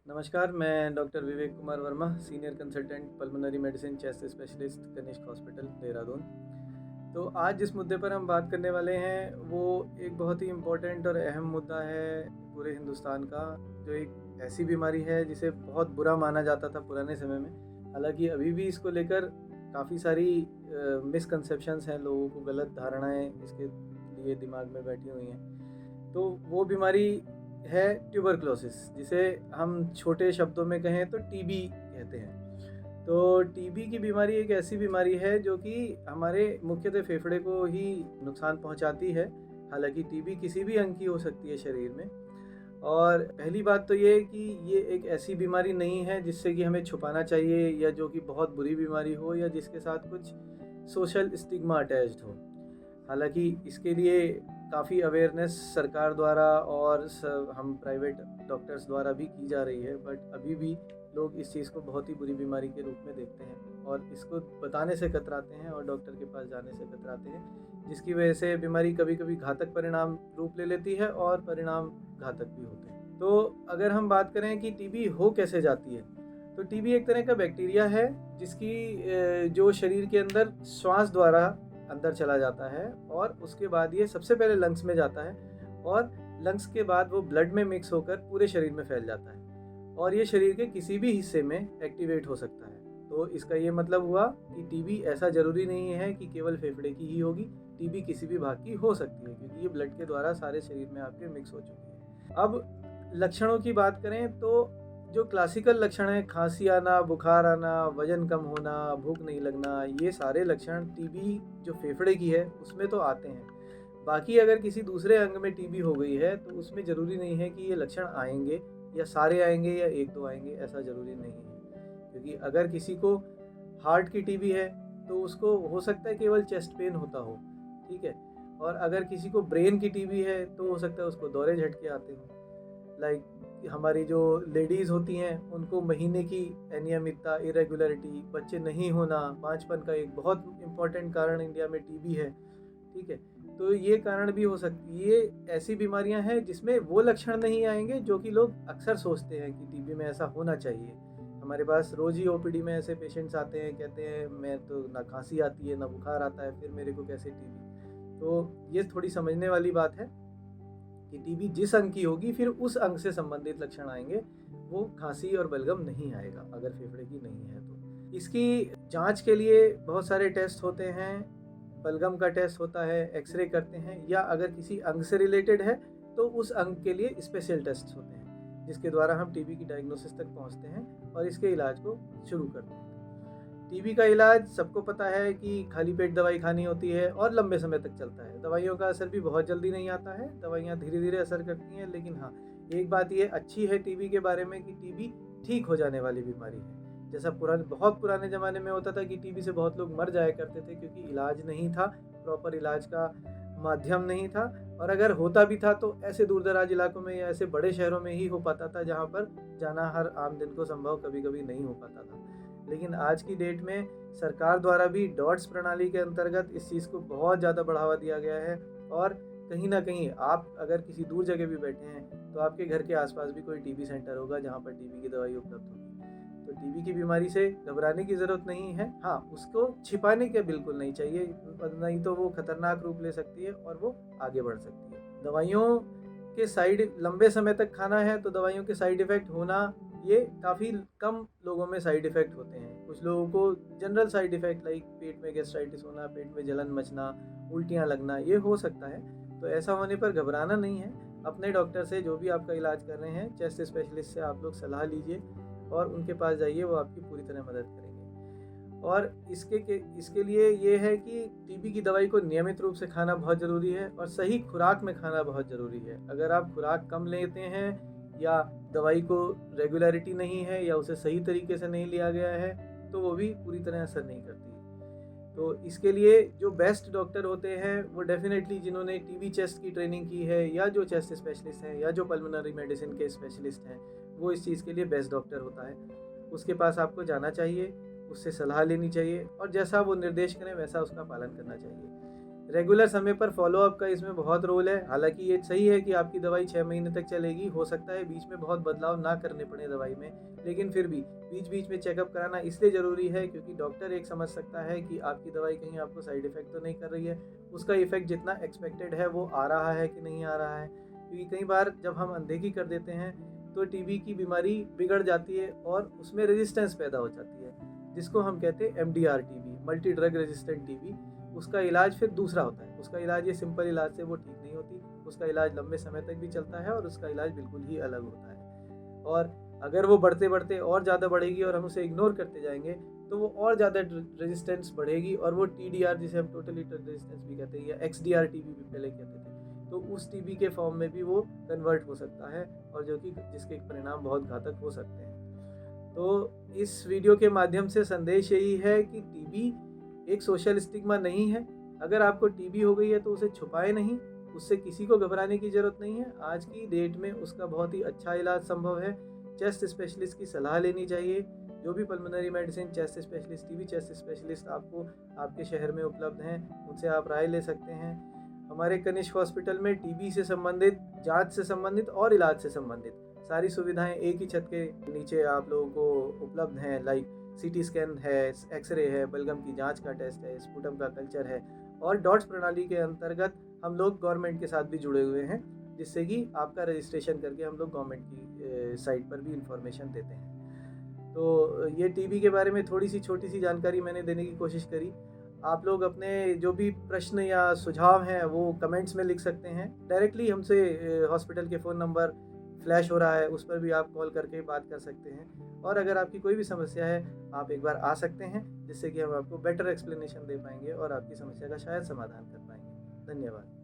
नमस्कार, मैं doctor Vivek Kumar Verma, senior consultant pulmonary medicine chest specialist Kanishk hospital, Dehradun. तो आज जिस मुद्दे पर हम बात करने वाले हैं, वो एक बहुत ही इम्पोर्टेंट और अहम मुद्दा है पूरे हिंदुस्तान का, जो एक ऐसी बीमारी है जिसे बहुत बुरा माना जाता था पुराने समय में। हालांकि अभी भी इसको लेकर काफ़ी सारी मिसकंसेप्शंस हैं, लोगों को गलत धारणाएं इसके लिए दिमाग में बैठी हुई हैं। तो वो बीमारी है ट्यूबरक्लोसिस, जिसे हम छोटे शब्दों में कहें तो टीबी कहते हैं। तो टीबी की बीमारी एक ऐसी बीमारी है जो कि हमारे मुख्यतः फेफड़े को ही नुकसान पहुंचाती है। हालांकि टीबी किसी भी अंग की हो सकती है शरीर में। और पहली बात तो ये कि ये एक ऐसी बीमारी नहीं है जिससे कि हमें छुपाना चाहिए, या जो कि बहुत बुरी बीमारी हो, या जिसके साथ कुछ सोशल स्टिग्मा अटैच्ड हो। हालांकि इसके लिए काफ़ी अवेयरनेस सरकार द्वारा और हम प्राइवेट डॉक्टर्स द्वारा भी की जा रही है, बट अभी भी लोग इस चीज़ को बहुत ही बुरी बीमारी के रूप में देखते हैं और इसको बताने से कतराते हैं और डॉक्टर के पास जाने से कतराते हैं, जिसकी वजह से बीमारी कभी कभी घातक परिणाम रूप ले लेती है और परिणाम घातक भी होते हैं। तो अगर हम बात करें कि टीबी हो कैसे जाती है, तो टीबी एक तरह का बैक्टीरिया है जिसकी जो शरीर के अंदर श्वास द्वारा अंदर चला जाता है, और उसके बाद ये सबसे पहले लंग्स में जाता है, और लंग्स के बाद वो ब्लड में मिक्स होकर पूरे शरीर में फैल जाता है, और ये शरीर के किसी भी हिस्से में एक्टिवेट हो सकता है। तो इसका ये मतलब हुआ कि टीबी ऐसा ज़रूरी नहीं है कि केवल फेफड़े की ही होगी, टीबी किसी भी भाग की हो सकती है, क्योंकि ये ब्लड के द्वारा सारे शरीर में आपके मिक्स हो चुकी है। अब लक्षणों की बात करें तो जो क्लासिकल लक्षण है, खांसी आना, बुखार आना, वजन कम होना, भूख नहीं लगना, ये सारे लक्षण टीबी जो फेफड़े की है उसमें तो आते हैं। बाकी अगर किसी दूसरे अंग में टीबी हो गई है तो उसमें ज़रूरी नहीं है कि ये लक्षण आएंगे, या सारे आएंगे या एक दो आएंगे, ऐसा ज़रूरी नहीं है। क्योंकि अगर किसी को हार्ट की टीबी है तो उसको हो सकता है केवल चेस्ट पेन होता हो, ठीक है। और अगर किसी को ब्रेन की टीबी है तो हो सकता है उसको दौरे झटके आते हों। लाइक हमारी जो लेडीज़ होती हैं उनको महीने की अनियमितता, इरेगुलरिटी, बच्चे नहीं होना, बांझपन का एक बहुत इम्पॉर्टेंट कारण इंडिया में टीबी है, ठीक है। तो ये कारण भी हो सकती, ये ऐसी बीमारियां हैं जिसमें वो लक्षण नहीं आएंगे जो कि लोग अक्सर सोचते हैं कि टीबी में ऐसा होना चाहिए। हमारे पास रोज ही ओपीडी में ऐसे पेशेंट्स आते हैं, कहते हैं मैं तो ना खांसी आती है ना बुखार आता है, फिर मेरे को कैसे टीबी। तो ये थोड़ी समझने वाली बात है कि टीबी जिस अंग की होगी फिर उस अंग से संबंधित लक्षण आएंगे, वो खांसी और बलगम नहीं आएगा अगर फेफड़े की नहीं है तो। इसकी जांच के लिए बहुत सारे टेस्ट होते हैं। बलगम का टेस्ट होता है, एक्सरे करते हैं, या अगर किसी अंग से रिलेटेड है तो उस अंग के लिए स्पेशल टेस्ट होते हैं, जिसके द्वारा हम टीबी की डायग्नोसिस तक पहुंचते हैं और इसके इलाज को शुरू करते हैं। टीबी का इलाज सबको पता है कि खाली पेट दवाई खानी होती है और लंबे समय तक चलता है। दवाइयों का असर भी बहुत जल्दी नहीं आता है, दवाइयाँ धीरे धीरे असर करती हैं। लेकिन हाँ, एक बात ये अच्छी है टीबी के बारे में कि टीबी ठीक हो जाने वाली बीमारी है। जैसा बहुत पुराने ज़माने में होता था कि टीबी से बहुत लोग मर जाया करते थे, क्योंकि इलाज नहीं था, प्रॉपर इलाज का माध्यम नहीं था, और अगर होता भी था तो ऐसे दूर दराज इलाकों में या ऐसे बड़े शहरों में ही हो पाता था जहाँ पर जाना हर आम दिन को संभव कभी कभी नहीं हो पाता था। लेकिन आज की डेट में सरकार द्वारा भी डॉट्स प्रणाली के अंतर्गत इस चीज़ को बहुत ज़्यादा बढ़ावा दिया गया है, और कहीं ना कहीं आप अगर किसी दूर जगह भी बैठे हैं तो आपके घर के आसपास भी कोई टीबी सेंटर होगा जहाँ पर टीबी की दवाई उपलब्ध होगी। तो टीबी की बीमारी से घबराने की ज़रूरत नहीं है। हाँ, उसको छिपाने के बिल्कुल नहीं चाहिए, नहीं तो वो खतरनाक रूप ले सकती है और वो आगे बढ़ सकती है। दवाइयों के साइड लंबे समय तक खाना है तो दवाइयों के साइड इफ़ेक्ट होना, ये काफ़ी कम लोगों में साइड इफ़ेक्ट होते हैं। कुछ लोगों को जनरल साइड इफ़ेक्ट लाइक पेट में गैस्ट्राइटिस होना, पेट में जलन मचना, उल्टियाँ लगना, ये हो सकता है। तो ऐसा होने पर घबराना नहीं है। अपने डॉक्टर से, जो भी आपका इलाज कर रहे हैं, चेस्ट स्पेशलिस्ट से आप लोग सलाह लीजिए और उनके पास जाइए, वो आपकी पूरी तरह मदद करेंगे। और इसके लिए ये है कि टीबी की दवाई को नियमित रूप से खाना बहुत ज़रूरी है, और सही खुराक में खाना बहुत ज़रूरी है। अगर आप खुराक कम लेते हैं, या दवाई को रेगुलरिटी नहीं है, या उसे सही तरीके से नहीं लिया गया है, तो वो भी पूरी तरह असर नहीं करती। तो इसके लिए जो बेस्ट डॉक्टर होते हैं वो डेफिनेटली जिन्होंने टीबी चेस्ट की ट्रेनिंग की है, या जो चेस्ट स्पेशलिस्ट हैं, या जो पल्मोनरी मेडिसिन के स्पेशलिस्ट हैं, वो इस चीज़ के लिए बेस्ट डॉक्टर होता है। उसके पास आपको जाना चाहिए, उससे सलाह लेनी चाहिए, और जैसा वो निर्देश करें वैसा उसका पालन करना चाहिए। रेगुलर समय पर फॉलोअप का इसमें बहुत रोल है। हालाँकि ये सही है कि आपकी दवाई 6 महीने तक चलेगी, हो सकता है बीच में बहुत बदलाव ना करने पड़े दवाई में, लेकिन फिर भी बीच-बीच में चेकअप कराना इसलिए ज़रूरी है क्योंकि डॉक्टर एक समझ सकता है कि आपकी दवाई कहीं आपको साइड इफ़ेक्ट तो नहीं कर रही है, उसका इफ़ेक्ट जितना एक्सपेक्टेड है वो आ रहा है कि नहीं आ रहा है। क्योंकि कई बार जब हम अनदेखी कर देते हैं तो टीबी की बीमारी बिगड़ जाती है और उसमें रेजिस्टेंस पैदा हो जाती है, जिसको हम कहते हैं MDR TB, multi drug resistant TB. उसका इलाज फिर दूसरा होता है। उसका इलाज ये सिंपल इलाज से वो ठीक नहीं होती, उसका इलाज लंबे समय तक भी चलता है और उसका इलाज बिल्कुल ही अलग होता है। और अगर वो बढ़ते-बढ़ते और ज़्यादा बढ़ेगी और हम उसे इग्नोर करते जाएँगे, तो वो और ज़्यादा रेजिस्टेंस बढ़ेगी और वो टीडीआर, जिसे हम टोटली ड्रग रेजिस्टेंस भी कहते हैं, या एक्सडीआर टीबी भी पहले कहते थे, तो उस टीबी के फॉर्म में भी वो कन्वर्ट हो सकता है और जो कि जिसके परिणाम बहुत घातक हो सकते हैं। तो इस वीडियो के माध्यम से संदेश यही है कि टीबी एक सोशल स्टिग्मा नहीं है। अगर आपको टीबी हो गई है तो उसे छुपाएं नहीं, उससे किसी को घबराने की ज़रूरत नहीं है। आज की डेट में उसका बहुत ही अच्छा इलाज संभव है। चेस्ट स्पेशलिस्ट की सलाह लेनी चाहिए। जो भी pulmonary medicine chest specialist, TB chest specialist आपको आपके शहर में उपलब्ध हैं, उनसे आप राय ले सकते हैं। हमारे कनिष्क हॉस्पिटल में टीबी से संबंधित, जाँच से संबंधित और इलाज से संबंधित सारी सुविधाएं एक ही छत के नीचे आप लोगों को उपलब्ध हैं। लाइक सीटी स्कैन है, एक्सरे है, बलगम की जांच का टेस्ट है, स्पुटम का कल्चर है, और डॉट्स प्रणाली के अंतर्गत हम लोग गवर्नमेंट के साथ भी जुड़े हुए हैं, जिससे कि आपका रजिस्ट्रेशन करके हम लोग गवर्नमेंट की साइट पर भी इंफॉर्मेशन देते हैं। तो ये टीबी के बारे में थोड़ी सी छोटी सी जानकारी मैंने देने की कोशिश करी। आप लोग अपने जो भी प्रश्न या सुझाव हैं वो कमेंट्स में लिख सकते हैं। डायरेक्टली हमसे हॉस्पिटल के फ़ोन नंबर फ्लैश हो रहा है, उस पर भी आप कॉल करके बात कर सकते हैं। और अगर आपकी कोई भी समस्या है, आप एक बार आ सकते हैं, जिससे कि हम आपको बेटर एक्सप्लेनेशन दे पाएँगे और आपकी समस्या का शायद समाधान कर पाएँगे। धन्यवाद।